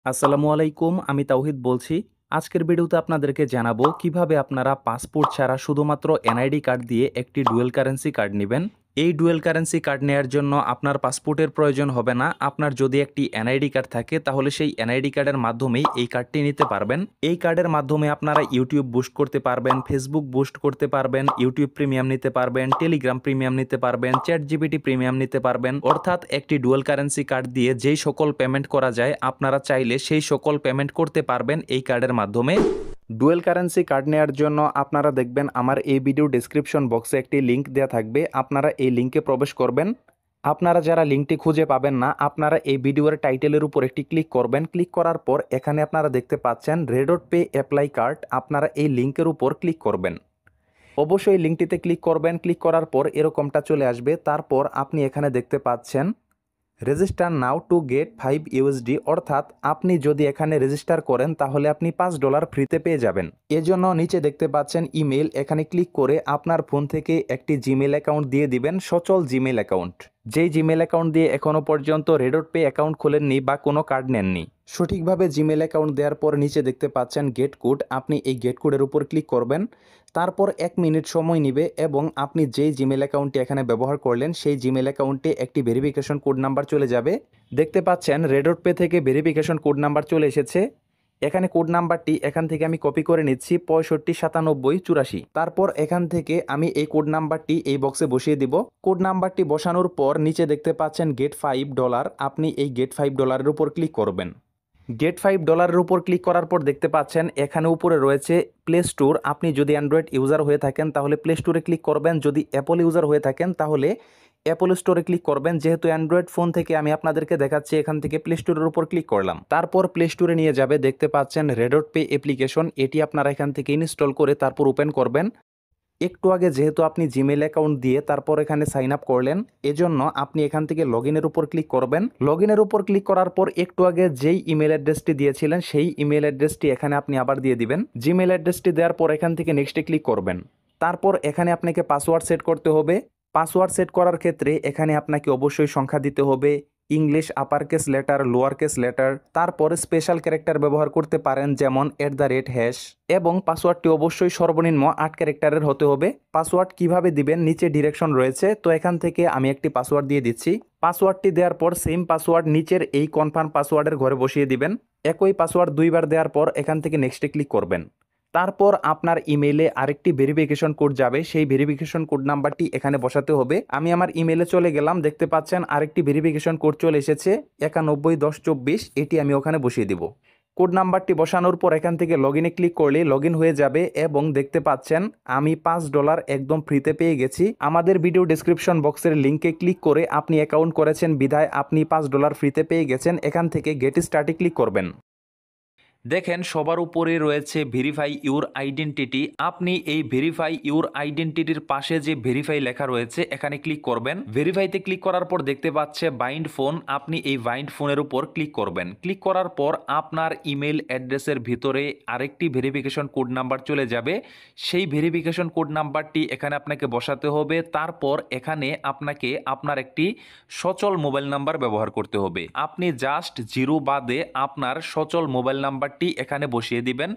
আসসালামু আলাইকুম, আমি তাওহিদ বলছি। আজকের ভিডিওতে আপনাদেরকে জানাবো কিভাবে আপনারা পাসপোর্ট ছাড়া শুধুমাত্র এনআইডি কার্ড দিয়ে একটি ডুয়েল কারেন্সি কার্ড নেবেন। এই ডুয়েল কারেন্সি কার্ড নেওয়ার জন্য আপনার পাসপোর্টের প্রয়োজন হবে না। আপনার যদি একটি এনআইডি কার্ড থাকে তাহলে সেই এনআইডি কার্ডের মাধ্যমেই এই কার্ডটি নিতে পারবেন। এই কার্ডের মাধ্যমে আপনারা ইউটিউব বুস্ট করতে পারবেন, ফেসবুক বুস্ট করতে পারবেন, ইউটিউব প্রিমিয়াম নিতে পারবেন, টেলিগ্রাম প্রিমিয়াম নিতে পারবেন, চ্যাট জিপিটি প্রিমিয়াম নিতে পারবেন। অর্থাৎ একটি ডুয়েল কারেন্সি কার্ড দিয়ে যেই সকল পেমেন্ট করা যায় আপনারা চাইলে সেই সকল পেমেন্ট করতে পারবেন এই কার্ডের মাধ্যমে। ডুয়েল কারেন্সি কার্ড নেওয়ার জন্য আপনারা দেখবেন আমার এই ভিডিও ডেসক্রিপশন বক্সে একটি লিঙ্ক দেওয়া থাকবে, আপনারা এই লিঙ্কে প্রবেশ করবেন। আপনারা যারা লিঙ্কটি খুঁজে পাবেন না, আপনারা এই ভিডিওর টাইটেলের উপর একটি ক্লিক করবেন। ক্লিক করার পর এখানে আপনারা দেখতে পাচ্ছেন রেডট পে অ্যাপ্লাই কার্ড, আপনারা এই লিঙ্কের উপর ক্লিক করবেন। অবশ্যই লিঙ্কটিতে ক্লিক করবেন। ক্লিক করার পর এরকমটা চলে আসবে। তারপর আপনি এখানে দেখতে পাচ্ছেন register now to get 5 USD, অর্থাৎ আপনি যদি এখানে রেজিস্টার করেন তাহলে আপনি $5 ফ্রিতে পেয়ে যাবেন। এজন্য নিচে দেখতে পাচ্ছেন ইমেল, এখানে ক্লিক করে আপনার ফোন থেকে একটি জিমেল অ্যাকাউন্ট দিয়ে দিবেন, সচল জিমেল অ্যাকাউন্ট। যেই জিমেল অ্যাকাউন্ট দিয়ে এখনও পর্যন্ত রেডট পে অ্যাকাউন্ট খোলেননি বা কোনো কার্ড নেননি। সঠিকভাবে জিমেল অ্যাকাউন্ট দেওয়ার পর নিচে দেখতে পাচ্ছেন গেট কোড, আপনি এই গেট কোডের উপর ক্লিক করবেন। তারপর 1 মিনিট সময় নেবে এবং আপনি যেই জিমেল অ্যাকাউন্টটি এখানে ব্যবহার করলেন সেই জিমেল অ্যাকাউন্টে একটি ভেরিফিকেশন কোড নাম্বার চলে যাবে। দেখতে পাচ্ছেন রেডট পে থেকে ভেরিফিকেশন কোড নাম্বার চলে এসেছে। এখানে কোড নাম্বারটি এখান থেকে আমি কপি করে নিচ্ছি, 659784। তারপর এখান থেকে আমি এই কোড নাম্বারটি এই বক্সে বসিয়ে দিব। কোড নাম্বারটি বসানোর পর নিচে দেখতে পাচ্ছেন গেট $5, আপনি এই গেট $5 উপর ক্লিক করবেন। গেট $5 উপর ক্লিক করার পর দেখতে পাচ্ছেন এখানে উপরে রয়েছে প্লে স্টোর। আপনি যদি অ্যান্ড্রয়েড ইউজার হয়ে থাকেন তাহলে প্লে স্টোরে ক্লিক করবেন, যদি অ্যাপল ইউজার হয়ে থাকেন তাহলে অ্যাপল স্টোরে ক্লিক করবেন। যেহেতু অ্যান্ড্রয়েড ফোন থেকে আমি আপনাদেরকে দেখাচ্ছি, এখান থেকে প্লে স্টোরের উপর ক্লিক করলাম। তারপর প্লে স্টোরে নিয়ে যাবে, দেখতে পাচ্ছেন রেডট পে অ্যাপ্লিকেশন, এটি আপনারা এখান থেকে ইনস্টল করে তারপর ওপেন করবেন। একটু আগে যেহেতু আপনি জিমেল অ্যাকাউন্ট দিয়ে তারপর এখানে সাইন আপ করলেন, এজন্য আপনি এখান থেকে লগ ইনের উপর ক্লিক করবেন। লগ ইনের উপর ক্লিক করার পর একটু আগে যেই ইমেল অ্যাড্রেসটি দিয়েছিলেন সেই ইমেল অ্যাড্রেসটি এখানে আপনি আবার দিয়ে দিবেন। জিমেল অ্যাড্রেসটি দেওয়ার পর এখান থেকে নেক্সটে ক্লিক করবেন। তারপর এখানে আপনাকে পাসওয়ার্ড সেট করতে হবে। পাসওয়ার্ড সেট করার ক্ষেত্রে এখানে আপনাকে অবশ্যই সংখ্যা দিতে হবে, English upper case letter, lower case letter, তারপরে স্পেশাল ক্যারেক্টার ব্যবহার করতে পারেন যেমন @# এবং পাসওয়ার্ডটি অবশ্যই সর্বনিম্ন 8 ক্যারেক্টারের হতে হবে। পাসওয়ার্ড কিভাবে দিবেন নিচে ডিরেকশন রয়েছে, তো এখান থেকে আমি একটি পাসওয়ার্ড দিয়ে দিচ্ছি। পাসওয়ার্ডটি দেওয়ার পর সেম পাসওয়ার্ড নিচের এই কনফার্ম পাসওয়ার্ডের ঘরে বসিয়ে দিবেন। একই পাসওয়ার্ড 2বার দেওয়ার পর এখান থেকে নেক্সটে ক্লিক করবেন। তারপর আপনার ইমেইলে আরেকটি ভেরিফিকেশন কোড যাবে, সেই ভেরিফিকেশন কোড নাম্বারটি এখানে বসাতে হবে। আমি আমার ইমেইলে চলে গেলাম, দেখতে পাচ্ছেন আরেকটি ভেরিফিকেশন কোড চলে এসেছে 911024, এটি আমি ওখানে বসিয়ে দিব। কোড নাম্বারটি বসানোর পর এখান থেকে লগ ইনে ক্লিক করলে লগ ইন হয়ে যাবে এবং দেখতে পাচ্ছেন আমি $5 একদম ফ্রিতে পেয়ে গেছি। আমাদের ভিডিও ডেসক্রিপশন বক্সের লিঙ্কে ক্লিক করে আপনি অ্যাকাউন্ট করেছেন বিধায় আপনি $5 ফ্রিতে পেয়ে গেছেন। এখান থেকে গেট স্টার্টে ক্লিক করবেন। দেখেন সবার উপরে রয়েছে ভেরিফাই ইউর আইডেন্টিটি। আপনি এই ভেরিফাই ইউর আইডেন্টিটির পাশে যে ভেরিফাই লেখা রয়েছে এখানে ক্লিক করবেন। ভেরিফাইতে ক্লিক করার পর দেখতে পাচ্ছে বাইন্ড ফোন, আপনি এই বাইন্ড ফোনের উপর ক্লিক করবেন। ক্লিক করার পর আপনার ইমেল অ্যাড্রেসের ভিতরে আরেকটি ভেরিফিকেশন কোড নাম্বার চলে যাবে। সেই ভেরিফিকেশন কোড নাম্বারটি এখানে আপনাকে বসাতে হবে। তারপর এখানে আপনাকে আপনার একটি সচল মোবাইল নাম্বার ব্যবহার করতে হবে। আপনি জাস্ট 0 বাদে আপনার সচল মোবাইল নাম্বারটি এখানে বসিয়ে দিবেন।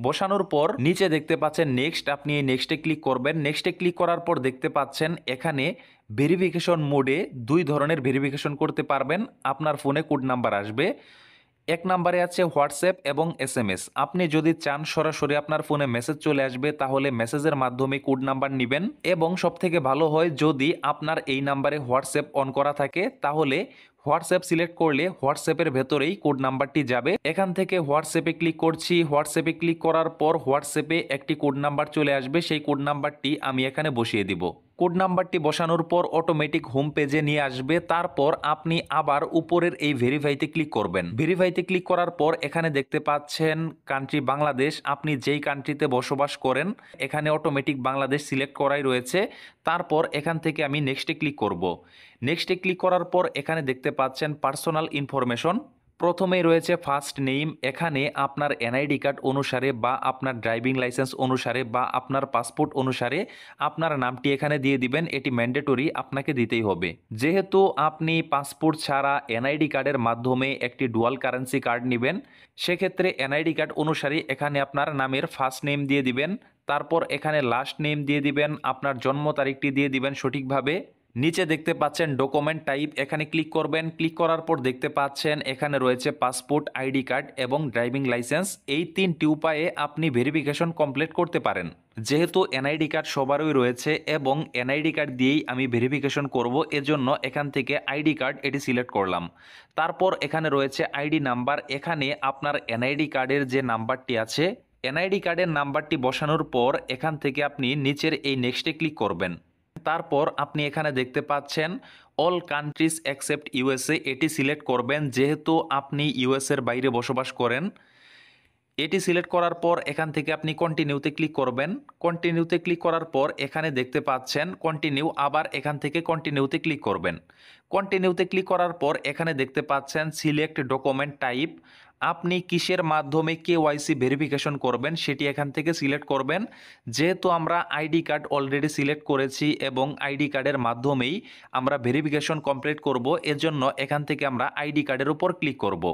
বসানোর পর নিচে দেখতে পাচ্ছেন নেক্সট, আপনি এই নেক্সটে ক্লিক করবেন। নেক্সটে ক্লিক করার পর দেখতে পাচ্ছেন এখানে ভেরিফিকেশন মোডে 2 ধরনের ভেরিফিকেশন করতে পারবেন। আপনার ফোনে কোড নাম্বার আসবে। এক নম্বরে আছে হোয়াটসঅ্যাপ এবং SMS। আপনি যদি চান সরাসরি আপনার ফোনে মেসেজ চলে আসবে তাহলে মেসেজের মাধ্যমে কোড নাম্বার নেবেন, এবং সবথেকে ভালো হয় যদি আপনার এই নাম্বারে হোয়াটসঅ্যাপ অন করা থাকে তাহলে হোয়াটসঅ্যাপ সিলেক্ট করলে হোয়াটসঅ্যাপের ভেতরেই কোড নাম্বারটি যাবে। এখান থেকে হোয়াটসঅ্যাপে ক্লিক করছি। হোয়াটসঅ্যাপে ক্লিক করার পর হোয়াটসঅ্যাপে একটি কোড নাম্বার চলে আসবে, সেই কোড নাম্বারটি আমি এখানে বসিয়ে দিব। কোড নাম্বারটি বসানোর পর অটোমেটিক হোম পেজে নিয়ে আসবে। তারপর আপনি আবার উপরের এই ভেরিফাইতে ক্লিক করবেন। ভেরিফাইতে ক্লিক করার পর এখানে দেখতে পাচ্ছেন কান্ট্রি বাংলাদেশ, আপনি যেই কান্ট্রিতে বসবাস করেন এখানে অটোমেটিক বাংলাদেশ সিলেক্ট করাই রয়েছে। তারপর এখান থেকে আমি নেক্সটে ক্লিক করব। নেক্সটে ক্লিক করার পর এখানে দেখতে পাচ্ছেন পার্সোনাল ইনফরমেশন। প্রথমেই রয়েছে ফার্স্ট নেম। এখানে আপনার এনআইডি কার্ড অনুসারে বা আপনার ড্রাইভিং লাইসেন্স অনুসারে বা আপনার পাসপোর্ট অনুসারে আপনার নামটি এখানে দিয়ে দিবেন। এটি ম্যান্ডেটরি, আপনাকে দিতেই হবে। যেহেতু আপনি পাসপোর্ট ছাড়া এনআইডি কার্ডের মাধ্যমে একটি ডুয়াল কারেন্সি কার্ড নেবেন, সেক্ষেত্রে এনআইডি কার্ড অনুসারে এখানে আপনার নামের ফার্স্ট নেম দিয়ে দিবেন, তারপর এখানে লাস্ট নেম দিয়ে দিবেন, আপনার জন্ম তারিখটি দিয়ে দিবেন সঠিকভাবে। নিচে দেখতে পাচ্ছেন ডকুমেন্ট টাইপ, এখানে ক্লিক করবেন। ক্লিক করার পর দেখতে পাচ্ছেন এখানে রয়েছে পাসপোর্ট, আইডি কার্ড এবং ড্রাইভিং লাইসেন্স। এই 3টি উপায়ে আপনি ভেরিফিকেশন কমপ্লিট করতে পারেন। যেহেতু এনআইডি কার্ড সবারই রয়েছে এবং এনআইডি কার্ড দিয়েই আমি ভেরিফিকেশন করব, এজন্য এখান থেকে আইডি কার্ড এটি সিলেক্ট করলাম। তারপর এখানে রয়েছে আইডি নাম্বার। এখানে আপনার এনআইডি কার্ডের যে নাম্বারটি আছে, এনআইডি কার্ডের নাম্বারটি বসানোর পর এখান থেকে আপনি নিচের এই নেক্সটে ক্লিক করবেন। তারপর আপনি এখানে দেখতে পাচ্ছেন অল কান্ট্রিজ এক্সেপ্ট ইউএসএ, এটি সিলেক্ট করবেন যেহেতু আপনি ইউএসএর বাইরে বসবাস করেন। এটি সিলেক্ট করার পর এখান থেকে আপনি কন্টিনিউতে ক্লিক করবেন। কন্টিনিউতে ক্লিক করার পর এখানে দেখতে পাচ্ছেন কন্টিনিউ, আবার এখান থেকে কন্টিনিউতে ক্লিক করবেন। কন্টিনিউতে ক্লিক করার পর এখানে দেখতে পাচ্ছেন সিলেক্ট ডকুমেন্ট টাইপ। আপনি কিসের মাধ্যমে কেওয়াইসি ভেরিফিকেশন করবেন সেটি এখান থেকে সিলেক্ট করবেন। যেহেতু আমরা আইডি কার্ড অলরেডি সিলেক্ট করেছি এবং আইডি কার্ডের মাধ্যমেই আমরা ভেরিফিকেশন কমপ্লিট করব, এজন্য এখান থেকে আমরা আইডি কার্ডের উপর ক্লিক করব।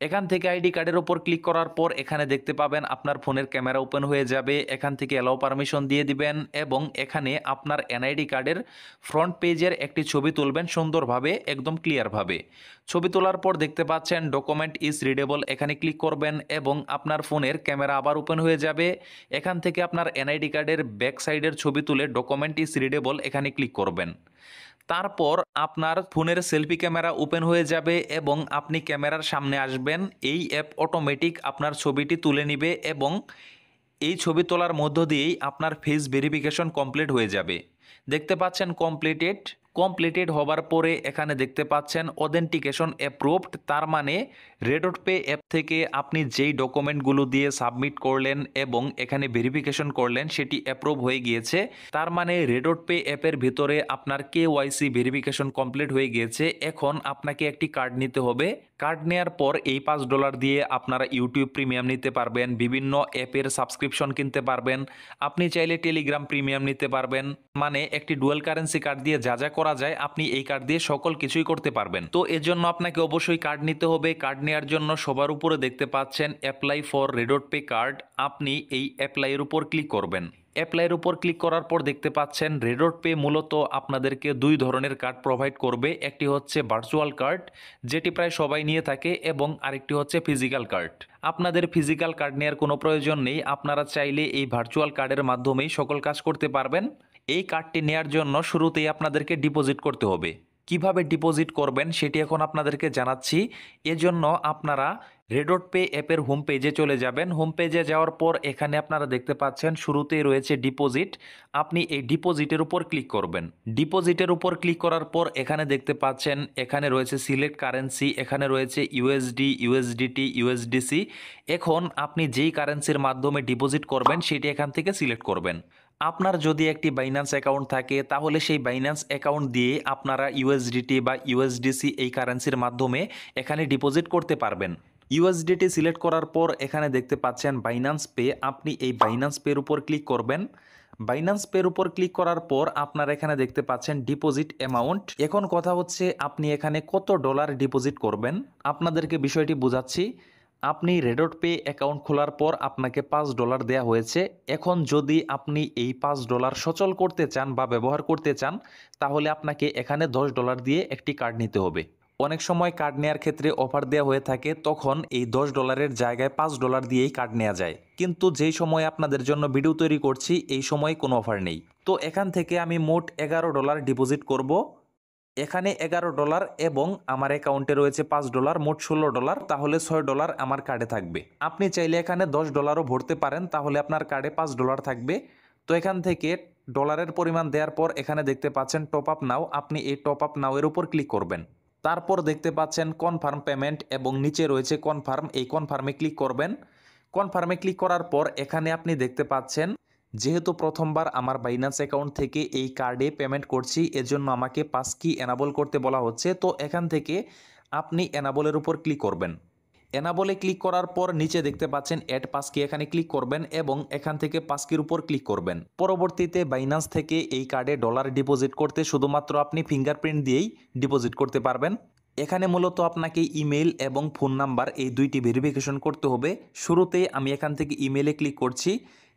এখান থেকে আইডি কার্ডের উপর ক্লিক করার পর এখানে দেখতে পাবেন আপনার ফোনের ক্যামেরা ওপেন হয়ে যাবে। এখান থেকে অ্যালাউ পারমিশন দিয়ে দিবেন এবং এখানে আপনার এনআইডি কার্ডের ফ্রন্ট পেজের একটি ছবি তুলবেন সুন্দরভাবে, একদম ক্লিয়ারভাবে। ছবি তোলার পর দেখতে পাচ্ছেন ডকুমেন্ট ইজ রিডেবল, এখানে ক্লিক করবেন এবং আপনার ফোনের ক্যামেরা আবার ওপেন হয়ে যাবে। এখান থেকে আপনার এনআইডি কার্ডের ব্যাক সাইডের ছবি তুলে ডকুমেন্ট ইজ রিডেবল এখানে ক্লিক করবেন। তারপর আপনার ফোনের সেলফি ক্যামেরা ওপেন হয়ে যাবে এবং আপনি ক্যামেরার সামনে আসবেন। এই অ্যাপ অটোমেটিক আপনার ছবিটি তুলে নিবে এবং এই ছবি তোলার মধ্য দিয়েই আপনার ফেস ভেরিফিকেশন কমপ্লিট হয়ে যাবে। দেখতে পাচ্ছেন কমপ্লিটেড হবার পরে এখানে দেখতে পাচ্ছেন অথেন্টিকেশন অ্যাপ্রুভড, তার মানে রেডট পে অ্যাপ থেকে আপনি যেই ডকুমেন্টগুলো দিয়ে সাবমিট করলেন এবং এখানে ভেরিফিকেশন করলেন সেটি অ্যাপ্রুভ হয়ে গিয়েছে। তার মানে রেডট পে অ্যাপের ভিতরে আপনার কেওয়াইসি ভেরিফিকেশন কমপ্লিট হয়ে গিয়েছে। এখন আপনাকে একটি কার্ড নিতে হবে। কার্ড নেওয়ার পর এই $5 দিয়ে আপনারা ইউটিউব প্রিমিয়াম নিতে পারবেন, বিভিন্ন অ্যাপের সাবস্ক্রিপশন কিনতে পারবেন, আপনি চাইলে টেলিগ্রাম প্রিমিয়াম নিতে পারবেন। মানে একটি ডুয়াল কারেন্সি কার্ড দিয়ে যা যা করা যায় আপনি এই কার্ড দিয়ে সকল কিছুই করতে পারবেন। তো এর জন্য আপনাকে অবশ্যই কার্ড নিতে হবে। কার্ড নেওয়ার জন্য সবার উপরে দেখতে পাচ্ছেন অ্যাপ্লাই ফর রেডট পে কার্ড, আপনি এই অ্যাপ্লাইয়ের উপর ক্লিক করবেন। অ্যাপ্লাইয়ের উপর ক্লিক করার পর দেখতে পাচ্ছেন রেডট পে মূলত আপনাদেরকে 2 ধরনের কার্ড প্রোভাইড করবে। একটি হচ্ছে ভার্চুয়াল কার্ড, যেটি প্রায় সবাই নিয়ে থাকে, এবং আরেকটি হচ্ছে ফিজিক্যাল কার্ড। আপনাদের ফিজিক্যাল কার্ড নেওয়ার কোনো প্রয়োজন নেই, আপনারা চাইলে এই ভার্চুয়াল কার্ডের মাধ্যমেই সকল কাজ করতে পারবেন। এই কার্ডটি নেওয়ার জন্য শুরুতেই আপনাদেরকে ডিপোজিট করতে হবে। কিভাবে ডিপোজিট করবেন সেটি এখন আপনাদেরকে জানাচ্ছি। এজন্য আপনারা রেডট পে অ্যাপের হোম পেজে চলে যাবেন। হোম পেজে যাওয়ার পর এখানে আপনারা দেখতে পাচ্ছেন শুরুতেই রয়েছে ডিপোজিট। আপনি এই ডিপোজিটের উপর ক্লিক করবেন। ডিপোজিটের উপর ক্লিক করার পর এখানে দেখতে পাচ্ছেন এখানে রয়েছে সিলেক্ট কারেন্সি, এখানে রয়েছে ইউএসডি, ইউএসডিটি, ইউএসডিসি। এখন আপনি যেই কারেন্সির মাধ্যমে ডিপোজিট করবেন সেটি এখান থেকে সিলেক্ট করবেন। আপনার যদি একটি বাইন্যান্স অ্যাকাউন্ট থাকে তাহলে সেই বাইন্যান্স অ্যাকাউন্ট দিয়ে আপনারা ইউএসডিটি বা ইউএসডিসি এই কারেন্সির মাধ্যমে এখানে ডিপোজিট করতে পারবেন। ইউএসডিটি সিলেক্ট করার পর এখানে দেখতে পাচ্ছেন বাইন্যান্স পে, আপনি এই বাইন্যান্স পের উপর ক্লিক করবেন। বাইন্যান্স পের উপর ক্লিক করার পর আপনারা এখানে দেখতে পাচ্ছেন ডিপোজিট অ্যামাউন্ট। এখন কথা হচ্ছে আপনি এখানে কত ডলার ডিপোজিট করবেন। আপনাদেরকে বিষয়টি বোঝাচ্ছি। আপনি রেডট পে অ্যাকাউন্ট খোলার পর আপনাকে $5 দেওয়া হয়েছে। এখন যদি আপনি এই $5 সচল করতে চান বা ব্যবহার করতে চান তাহলে আপনাকে এখানে $10 দিয়ে একটি কার্ড নিতে হবে। অনেক সময় কার্ড নেওয়ার ক্ষেত্রে অফার দেওয়া হয়ে থাকে, তখন এই $10 জায়গায় $5 দিয়েই কার্ড নেওয়া যায়। কিন্তু যেই সময় আপনাদের জন্য ভিডিও তৈরি করছি এই সময় কোনো অফার নেই। তো এখান থেকে আমি মোট $11 ডিপোজিট করব। এখানে $11 এবং আমার অ্যাকাউন্টে রয়েছে $5, মোট $16, তাহলে $6 আমার কার্ডে থাকবে। আপনি চাইলে এখানে $10ও ভরতে পারেন, তাহলে আপনার কার্ডে $5 থাকবে। তো এখান থেকে ডলারের পরিমাণ দেওয়ার পর এখানে দেখতে পাচ্ছেন টপ আপ নাও, আপনি এই টপ আপ নাও এর উপর ক্লিক করবেন। তারপর দেখতে পাচ্ছেন কনফার্ম পেমেন্ট এবং নিচে রয়েছে কনফার্ম, এই কনফার্মে ক্লিক করবেন। কনফার্মে ক্লিক করার পর এখানে আপনি দেখতে পাচ্ছেন যেহেতু প্রথমবার আমার বাইন্যান্স অ্যাকাউন্ট থেকে এই কার্ডে পেমেন্ট করছি এজন্য আমাকে পাস কি এনাবল করতে বলা হচ্ছে। তো এখান থেকে আপনি এনাবলের উপর ক্লিক করবেন। এনাবলে ক্লিক করার পর নিচে দেখতে পাচ্ছেন অ্যাড পাসকি, এখানে ক্লিক করবেন এবং এখান থেকে পাসকির উপর ক্লিক করবেন। পরবর্তীতে বাইন্যান্স থেকে এই কার্ডে ডলার ডিপোজিট করতে শুধুমাত্র আপনি ফিঙ্গারপ্রিন্ট দিয়েই ডিপোজিট করতে পারবেন। এখানে মূলত আপনাকে ইমেল এবং ফোন নাম্বার এই দুইটি ভেরিফিকেশন করতে হবে। শুরুতে আমি এখান থেকে ইমেলে ক্লিক করছি।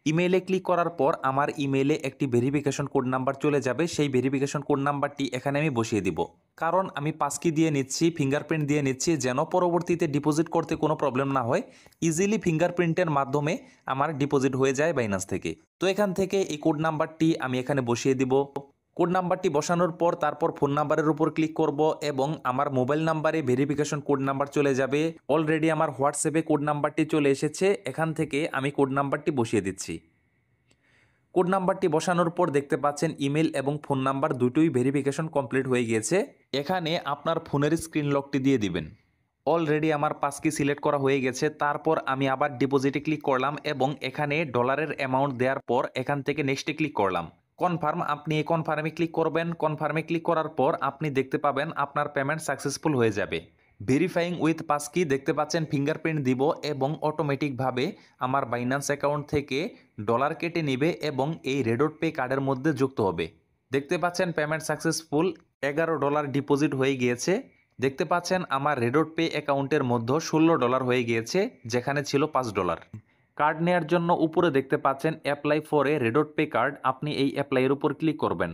ইমেইলে ক্লিক করার পর আমার ইমেইলে একটি ভেরিফিকেশন কোড নাম্বার চলে যাবে। সেই ভেরিফিকেশন কোড নাম্বারটি এখানে আমি বসিয়ে দিব, কারণ আমি পাসকি দিয়ে নিচ্ছি, ফিঙ্গারপ্রিন্ট দিয়ে নিচ্ছি, যেন পরবর্তীতে ডিপোজিট করতে কোনো প্রবলেম না হয়। ইজিলি ফিঙ্গারপ্রিন্টের মাধ্যমে আমার ডিপোজিট হয়ে যায় বাইন্যান্স থেকে। তো এখান থেকে এই কোড নাম্বারটি আমি এখানে বসিয়ে দিব। কোড নাম্বারটি বসানোর পর তারপর ফোন নাম্বারের উপর ক্লিক করব এবং আমার মোবাইল নাম্বারে ভেরিফিকেশন কোড নাম্বার চলে যাবে। অলরেডি আমার হোয়াটসঅ্যাপে কোড নাম্বারটি চলে এসেছে, এখান থেকে আমি কোড নাম্বারটি বসিয়ে দিচ্ছি। কোড নাম্বারটি বসানোর পর দেখতে পাচ্ছেন ইমেল এবং ফোন নাম্বার দুটোই ভেরিফিকেশন কমপ্লিট হয়ে গিয়েছে। এখানে আপনার ফোনের স্ক্রিন লকটি দিয়ে দিবেন। অলরেডি আমার পাসকি সিলেক্ট করা হয়ে গেছে। তারপর আমি আবার ডিপোজিটে ক্লিক করলাম এবং এখানে ডলারের অ্যামাউন্ট দেওয়ার পর এখান থেকে নেক্সটে ক্লিক করলাম। কনফার্ম, আপনি এই কনফার্মে ক্লিক করবেন। কনফার্মে ক্লিক করার পর আপনি দেখতে পাবেন আপনার পেমেন্ট সাকসেসফুল হয়ে যাবে। ভেরিফাইং উইথ পাসকি দেখতে পাচ্ছেন ফিঙ্গারপ্রিন্ট দিব এবং অটোমেটিকভাবে আমার বাইন্যান্স অ্যাকাউন্ট থেকে ডলার কেটে নেবে এবং এই রেডট পে কার্ডের মধ্যে যুক্ত হবে। দেখতে পাচ্ছেন পেমেন্ট সাকসেসফুল, $11 ডিপোজিট হয়ে গিয়েছে। দেখতে পাচ্ছেন আমার রেডট পে অ্যাকাউন্টের মধ্যে $16 হয়ে গিয়েছে, যেখানে ছিল $5। কার্ড নেওয়ার জন্য উপরে দেখতে পাচ্ছেন apply for a রেডট pay card, আপনি এই অ্যাপ্লাইয়ের উপর ক্লিক করবেন।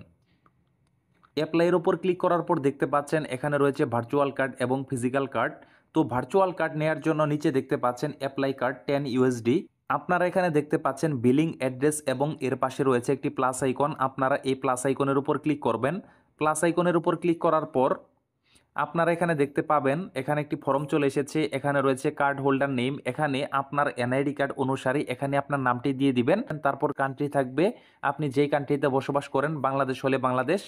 অ্যাপ্লাইয়ের উপর ক্লিক করার পর দেখতে পাচ্ছেন এখানে রয়েছে ভার্চুয়াল কার্ড এবং ফিজিক্যাল কার্ড। তো ভার্চুয়াল কার্ড নেওয়ার জন্য নিচে দেখতে পাচ্ছেন অ্যাপ্লাই কার্ড $10। আপনারা এখানে দেখতে পাচ্ছেন বিলিং অ্যাড্রেস এবং এর পাশে রয়েছে একটি প্লাস আইকন। আপনারা এই প্লাস আইকনের উপর ক্লিক করবেন। প্লাস আইকনের উপর ক্লিক করার পর আপনারা এখানে দেখতে পাবেন এখানে একটি ফর্ম চলে এসেছে। এখানে রয়েছে কার্ড হোল্ডার নেম, এখানে আপনার এনআইডি কার্ড অনুসারে এখানে আপনার নামটি দিয়ে দিবেন। তারপর কান্ট্রি থাকবে, আপনি যেই কান্ট্রিতে বসবাস করেন, বাংলাদেশ হলে বাংলাদেশ।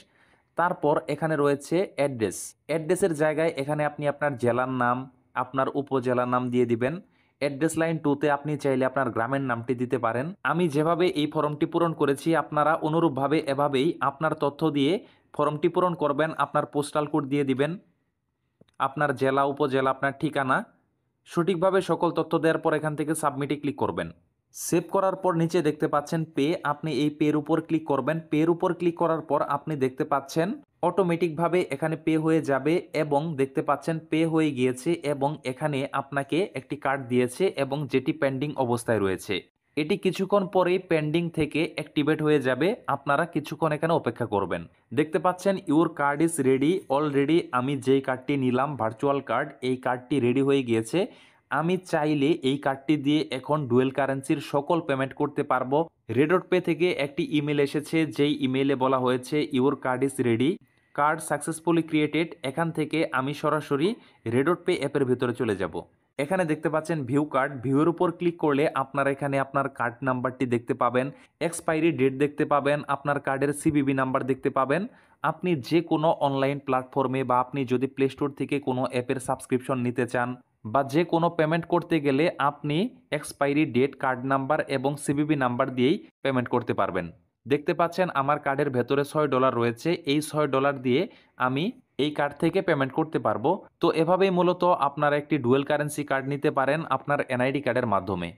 তারপর এখানে রয়েছে অ্যাড্রেস, অ্যাড্রেসের জায়গায় এখানে আপনি আপনার জেলার নাম, আপনার উপজেলার নাম দিয়ে দিবেন। অ্যাড্রেস লাইন 2তে আপনি চাইলে আপনার গ্রামের নামটি দিতে পারেন। আমি যেভাবে এই ফর্মটি পূরণ করেছি আপনারা অনুরূপভাবে এভাবেই আপনার তথ্য দিয়ে ফর্মটি পূরণ করবেন। আপনার পোস্টাল কোড দিয়ে দিবেন, আপনার জেলা, উপজেলা, আপনার ঠিকানা, সঠিকভাবে সকল তথ্য দেওয়ার পর এখান থেকে সাবমিটে ক্লিক করবেন। সেভ করার পর নিচে দেখতে পাচ্ছেন পে, আপনি এই পের উপর ক্লিক করবেন। পের উপর ক্লিক করার পর আপনি দেখতে পাচ্ছেন অটোমেটিকভাবে এখানে পে হয়ে যাবে এবং দেখতে পাচ্ছেন পে হয়ে গিয়েছে এবং এখানে আপনাকে একটি কার্ড দিয়েছে এবং যেটি পেন্ডিং অবস্থায় রয়েছে। এটি কিছুক্ষণ পরেই পেন্ডিং থেকে অ্যাক্টিভেট হয়ে যাবে, আপনারা কিছুক্ষণ এখানে অপেক্ষা করবেন। দেখতে পাচ্ছেন your card is ready. Already আমি যেই কার্ডটি নিলাম ভার্চুয়াল কার্ড, এই কার্ডটি রেডি হয়ে গিয়েছে। আমি চাইলে এই কার্ডটি দিয়ে এখন ডুয়েল কারেন্সির সকল পেমেন্ট করতে পারবো। রেডট পে থেকে একটি ইমেল এসেছে, যেই ইমেলে বলা হয়েছে your card is ready, card successfully created. এখান থেকে আমি সরাসরি রেডট পে অ্যাপের ভিতরে চলে যাব। এখানে দেখতে পাচ্ছেন ভিউ কার্ড, ভিউর উপর ক্লিক করলে আপনারা এখানে আপনার কার্ড নাম্বারটি দেখতে পাবেন, এক্সপায়ারি ডেট দেখতে পাবেন, আপনার কার্ডের সিভিভি নাম্বার দেখতে পাবেন। আপনি যে কোনো অনলাইন প্ল্যাটফর্মে বা আপনি যদি প্লে স্টোর থেকে কোনো অ্যাপের সাবস্ক্রিপশন নিতে চান বা যে কোনো পেমেন্ট করতে গেলে আপনি এক্সপায়ারি ডেট, কার্ড নাম্বার এবং সিভিভি নাম্বার দিয়েই পেমেন্ট করতে পারবেন। দেখতে পাচ্ছেন আমার কার্ডের ভেতরে $6 রয়েছে, এই $6 দিয়ে আমি এই কার্ড থেকে পেমেন্ট করতে পারবো। তো এভাবেই মূলত আপনারা একটি ডুয়েল কারেন্সি কার্ড নিতে পারেন আপনার এনআইডি কার্ডের মাধ্যমে।